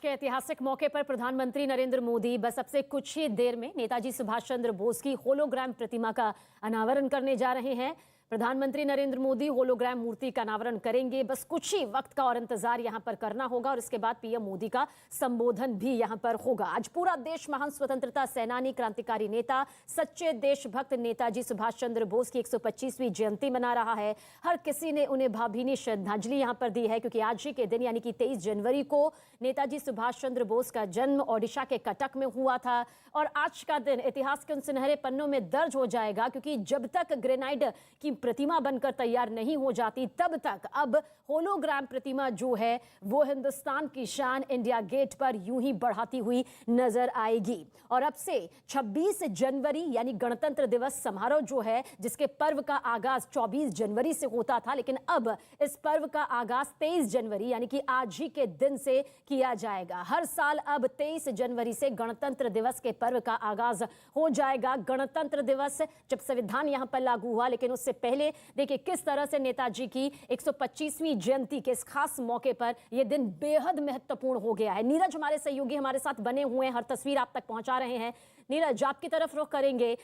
के ऐतिहासिक मौके पर प्रधानमंत्री नरेंद्र मोदी बस अब से कुछ ही देर में नेताजी सुभाष चंद्र बोस की होलोग्राम प्रतिमा का अनावरण करने जा रहे हैं। प्रधानमंत्री नरेंद्र मोदी होलोग्राम मूर्ति का अनावरण करेंगे। बस कुछ ही वक्त का और इंतजार यहां पर करना होगा और इसके बाद पीएम मोदी का संबोधन भी यहां पर होगा। आज पूरा देश महान स्वतंत्रता सेनानी, क्रांतिकारी नेता, सच्चे देशभक्त नेताजी सुभाष चंद्र बोस की 125वीं जयंती मना रहा है। हर किसी ने उन्हें भावभीनी श्रद्धांजलि यहां पर दी है, क्योंकि आज ही के दिन यानी कि 23 जनवरी को नेताजी सुभाष चंद्र बोस का जन्म ओडिशा के कटक में हुआ था। और आज का दिन इतिहास के उन सुनहरे पन्नों में दर्ज हो जाएगा, क्योंकि जब तक ग्रेनाइट की प्रतिमा बनकर तैयार नहीं हो जाती तब तक अब होलोग्राम प्रतिमा जो है वो हिंदुस्तान की शान इंडिया गेट पर यूं ही बढ़ाती हुई नजर आएगी। और अब से 26 जनवरी यानी गणतंत्र दिवस समारोह जो है, जिसके पर्व का आगाज 24 जनवरी से होता था, लेकिन अब इस पर्व का आगाज 23 जनवरी यानी कि आज ही के दिन से किया जाएगा। हर साल अब 23 जनवरी से गणतंत्र दिवस के पर्व का आगाज हो जाएगा। गणतंत्र दिवस जब संविधान यहां पर लागू हुआ, लेकिन उससे पहले देखिए किस तरह से नेताजी की 125वीं जयंती के इस खास मौके पर यह दिन बेहद महत्वपूर्ण हो गया है। नीरज हमारे सहयोगी हमारे साथ बने हुए हैं, हर तस्वीर आप तक पहुंचा रहे हैं। नीरज, आपकी तरफ रुख करेंगे।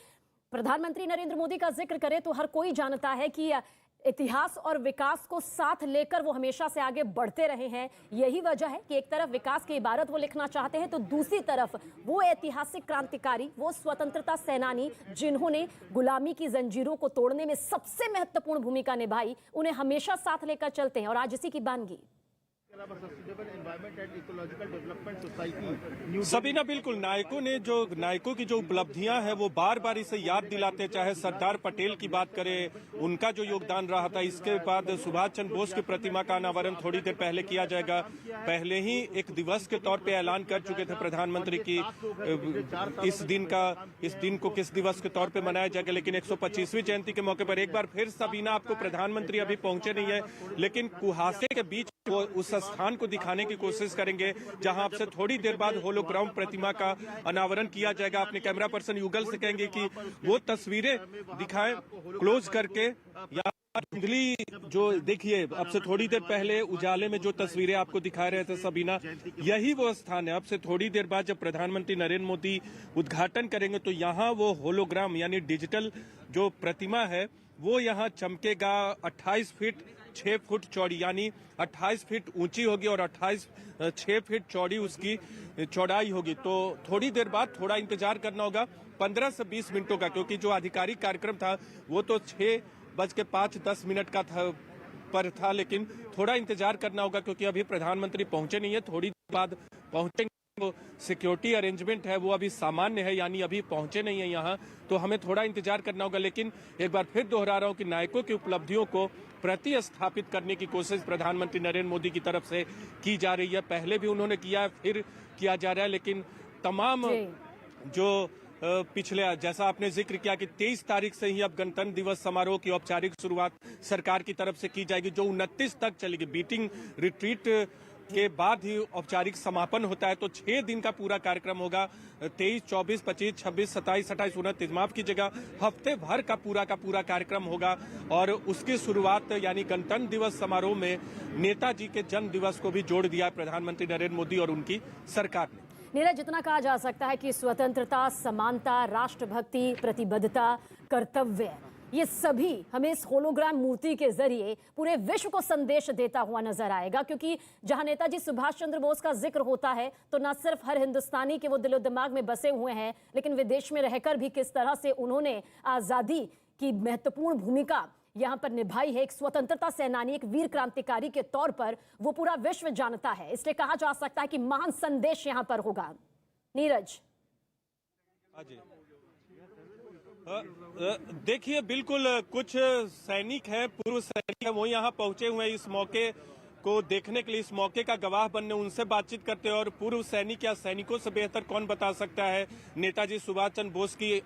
प्रधानमंत्री नरेंद्र मोदी का जिक्र करें तो हर कोई जानता है कि इतिहास और विकास को साथ लेकर वो हमेशा से आगे बढ़ते रहे हैं। यही वजह है कि एक तरफ विकास की इबारत वो लिखना चाहते हैं, तो दूसरी तरफ वो ऐतिहासिक क्रांतिकारी, वो स्वतंत्रता सेनानी जिन्होंने गुलामी की जंजीरों को तोड़ने में सबसे महत्वपूर्ण भूमिका निभाई, उन्हें हमेशा साथ लेकर चलते हैं। और आज इसी की बानगी सबीना, बिल्कुल नायकों की जो उपलब्धियां हैं वो बार बार इसे याद दिलाते। चाहे सरदार पटेल की बात करें, उनका जो योगदान रहा था। इसके बाद सुभाष चंद्र बोस की प्रतिमा का अनावरण थोड़ी देर पहले किया जाएगा। पहले ही एक दिवस के तौर पे ऐलान कर चुके थे प्रधानमंत्री की इस दिन को किस दिवस के तौर पे मनाया जाएगा। लेकिन 125वीं जयंती के मौके पर एक बार फिर सबीना, आपको प्रधानमंत्री अभी पहुंचे नहीं है, लेकिन कुहासे के बीच वो उस स्थान को दिखाने की कोशिश करेंगे जहां आपसे थोड़ी देर बाद होलोग्राम प्रतिमा का अनावरण किया जाएगा। अपने कैमरा पर्सन युगल से कहेंगे कि वो तस्वीरें दिखाएं क्लोज करके, या धुंधली जो देखिए अब से थोड़ी देर पहले उजाले में जो तस्वीरें आपको दिखा रहे थे सबीना, यही वो स्थान है। अब से थोड़ी देर बाद जब प्रधानमंत्री नरेंद्र मोदी उद्घाटन करेंगे तो यहाँ वो होलोग्राम यानी डिजिटल जो प्रतिमा है वो यहाँ चमकेगा। 28 फीट 6 फुट चौड़ी यानी 28 फीट ऊंची होगी और 6 फीट चौड़ी उसकी चौड़ाई होगी। तो थोड़ी देर बाद थोड़ा इंतजार करना होगा, 15 से 20 मिनटों का, क्योंकि जो आधिकारिक कार्यक्रम था वो तो 6:05-10 पर था, लेकिन थोड़ा इंतजार करना होगा क्योंकि अभी प्रधानमंत्री पहुंचे नहीं है। थोड़ी देर बाद पहुंचेंगे। वो सिक्योरिटी अरेंजमेंट है वो अभी सामान्य है, यानी अभी पहुंचे नहीं है यहाँ, तो हमें थोड़ा इंतजार करना होगा। लेकिन एक बार फिर दोहरा रहा हूं कि नायकों की उपलब्धियों को प्रतिस्थापित करने की कोशिश प्रधानमंत्री नरेंद्र मोदी की तरफ से की जा रही है। पहले भी उन्होंने किया है, फिर किया जा रहा है। लेकिन तमाम जो पिछले, जैसा आपने जिक्र किया कि 23 तारीख से ही अब गणतंत्र दिवस समारोह की औपचारिक शुरुआत सरकार की तरफ से की जाएगी, जो 29 तक चलेगी। बीटिंग रिट्रीट के बाद ही औपचारिक समापन होता है, तो 6 दिन का पूरा कार्यक्रम होगा। 23, 24, 25, 26, 27, 28, 29 माफ की जगह हफ्ते भर का पूरा कार्यक्रम होगा। और उसकी शुरुआत यानी गणतंत्र दिवस समारोह में नेताजी के जन्म दिवस को भी जोड़ दिया है प्रधानमंत्री नरेंद्र मोदी और उनकी सरकार ने। नीरज, जितना कहा जा सकता है कि स्वतंत्रता, समानता, राष्ट्रभक्ति, प्रतिबद्धता, कर्तव्य, ये सभी हमें इस होलोग्राम मूर्ति के जरिए पूरे विश्व को संदेश देता हुआ नजर आएगा। क्योंकि जहां नेताजी सुभाष चंद्र बोस का जिक्र होता है तो न सिर्फ हर हिंदुस्तानी के वो दिलो दिमाग में बसे हुए हैं, लेकिन विदेश में रहकर भी किस तरह से उन्होंने आजादी की महत्वपूर्ण भूमिका यहां पर निभाई है। एक स्वतंत्रता सेनानी, एक वीर क्रांतिकारी के तौर पर वो पूरा विश्व जानता है। इसलिए कहा जा सकता है कि महान संदेश यहां पर होगा। नीरज, देखिए बिल्कुल कुछ सैनिक हैं, पूर्व सैनिक हैं, वो यहाँ पहुंचे हुए हैं इस मौके को देखने के लिए, इस मौके का गवाह बनने। उनसे बातचीत करते हैं। और पूर्व सैनिक या सैनिकों से बेहतर कौन बता सकता है नेताजी सुभाष चंद्र बोस की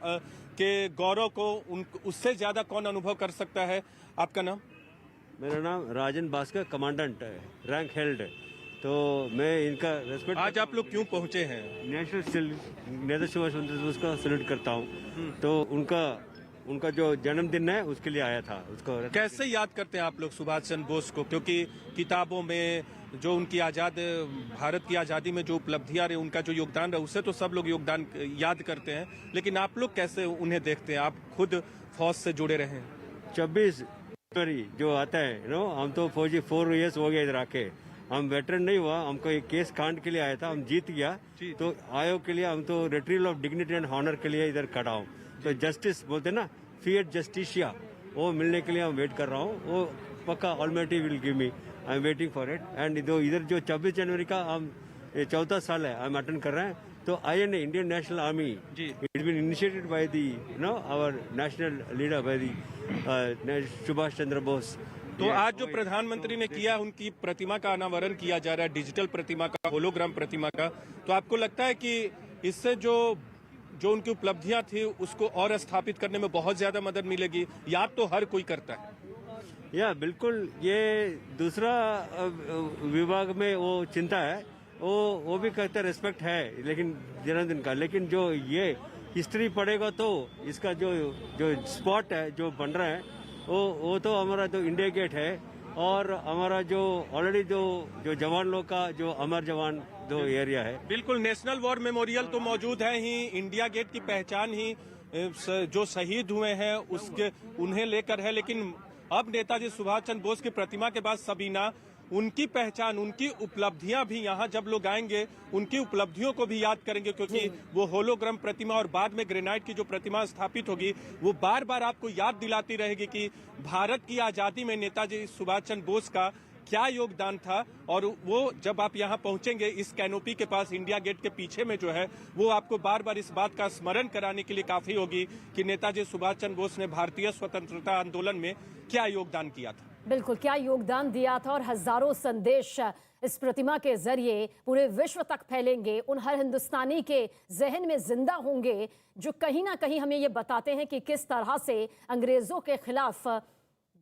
के गौरव को, उससे ज्यादा कौन अनुभव कर सकता है। आपका नाम? मेरा नाम राजन भास्कर, कमांडेंट है, रैंक हेल्ड है। तो मैं इनका रेस्पेक्ट। आज आप लोग क्यों पहुंचे हैं? नेताजी सुभाष चंद्र बोस का सैल्यूट करता हूँ। तो उनका जो जन्मदिन है उसके लिए आया था। उसको कैसे याद करते हैं आप लोग सुभाष चंद्र बोस को? क्योंकि किताबों में जो उनकी भारत की आज़ादी में जो उपलब्धियां रही, उनका जो योगदान रहा, उससे तो सब लोग योगदान याद करते हैं, लेकिन आप लोग कैसे उन्हें देखते हैं? आप खुद फौज से जुड़े रहे हैं। 26 जनवरी जो आता है हम तो फौजी 4 इयर्स हो गया इधर आके, हम वेटरन नहीं हुआ, हमको एक केस कांड के लिए आया था, हम जीत गया, तो आयोग के लिए हम तो retrieval of dignity and honour के लिए इधर खड़ा हूँ। तो जस्टिस बोलते ना, फिएट जस्टिशिया, वो मिलने के लिए हम वेट कर रहा हूँ, वो पक्का almighty will give me, I am waiting for it. And इधर जो 26 जनवरी का हम 14 साल है हम अटेंड कर रहे हैं, तो INA Indian national army it been initiated by the our national leader by the Subhash Chandra Bose. तो आज जो प्रधानमंत्री ने किया, उनकी प्रतिमा का अनावरण किया जा रहा है, डिजिटल प्रतिमा का, होलोग्राम प्रतिमा का, तो आपको लगता है कि इससे जो उनकी उपलब्धियां थी उसको और स्थापित करने में बहुत ज्यादा मदद मिलेगी? याद तो हर कोई करता है। या बिल्कुल, ये दूसरा विभाग में वो चिंता है, वो भी कहते रेस्पेक्ट है, लेकिन जन्मदिन का, लेकिन जो ये हिस्ट्री पढ़ेगा तो इसका जो स्पॉट है जो बन रहा है, वो तो हमारा जो इंडिया गेट है, और हमारा जो ऑलरेडी जो जवान लोग का जो अमर जवान जो एरिया है। बिल्कुल, नेशनल वॉर मेमोरियल तो मौजूद है ही, इंडिया गेट की पहचान ही जो शहीद हुए हैं उन्हें लेकर है, लेकिन अब नेताजी सुभाष चंद्र बोस की प्रतिमा के बाद सबीना, उनकी पहचान, उनकी उपलब्धियां भी यहाँ जब लोग आएंगे उनकी उपलब्धियों को भी याद करेंगे, क्योंकि वो होलोग्राम प्रतिमा और बाद में ग्रेनाइट की जो प्रतिमा स्थापित होगी वो बार बार आपको याद दिलाती रहेगी कि भारत की आजादी में नेताजी सुभाष चंद्र बोस का क्या योगदान था। और वो जब आप यहाँ पहुंचेंगे इस कैनोपी के पास, इंडिया गेट के पीछे में जो है, वो आपको बार बार इस बात का स्मरण कराने के लिए काफी होगी कि नेताजी सुभाष चंद्र बोस ने भारतीय स्वतंत्रता आंदोलन में क्या योगदान किया था। बिल्कुल, क्या योगदान दिया था, और हजारों संदेश इस प्रतिमा के जरिए पूरे विश्व तक फैलेंगे, उन हर हिंदुस्तानी के जहन में जिंदा होंगे जो कहीं ना कहीं हमें ये बताते हैं कि किस तरह से अंग्रेजों के खिलाफ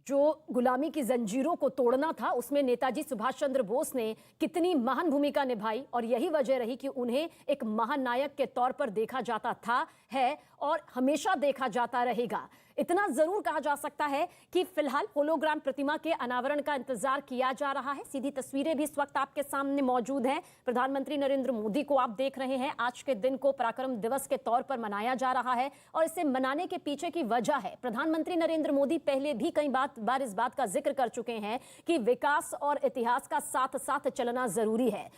जो गुलामी की जंजीरों को तोड़ना था, उसमें नेताजी सुभाष चंद्र बोस ने कितनी महान भूमिका निभाई, और यही वजह रही कि उन्हें एक महानायक के तौर पर देखा जाता था, है और हमेशा देखा जाता रहेगा। इतना जरूर कहा जा सकता है कि फिलहाल होलोग्राम प्रतिमा के अनावरण का इंतजार किया जा रहा है। सीधी तस्वीरें भी इस वक्त आपके सामने मौजूद हैं। प्रधानमंत्री नरेंद्र मोदी को आप देख रहे हैं। आज के दिन को पराक्रम दिवस के तौर पर मनाया जा रहा है, और इसे मनाने के पीछे की वजह है, प्रधानमंत्री नरेंद्र मोदी पहले भी कई बार इस बात का जिक्र कर चुके हैं कि विकास और इतिहास का साथ साथ चलना जरूरी है।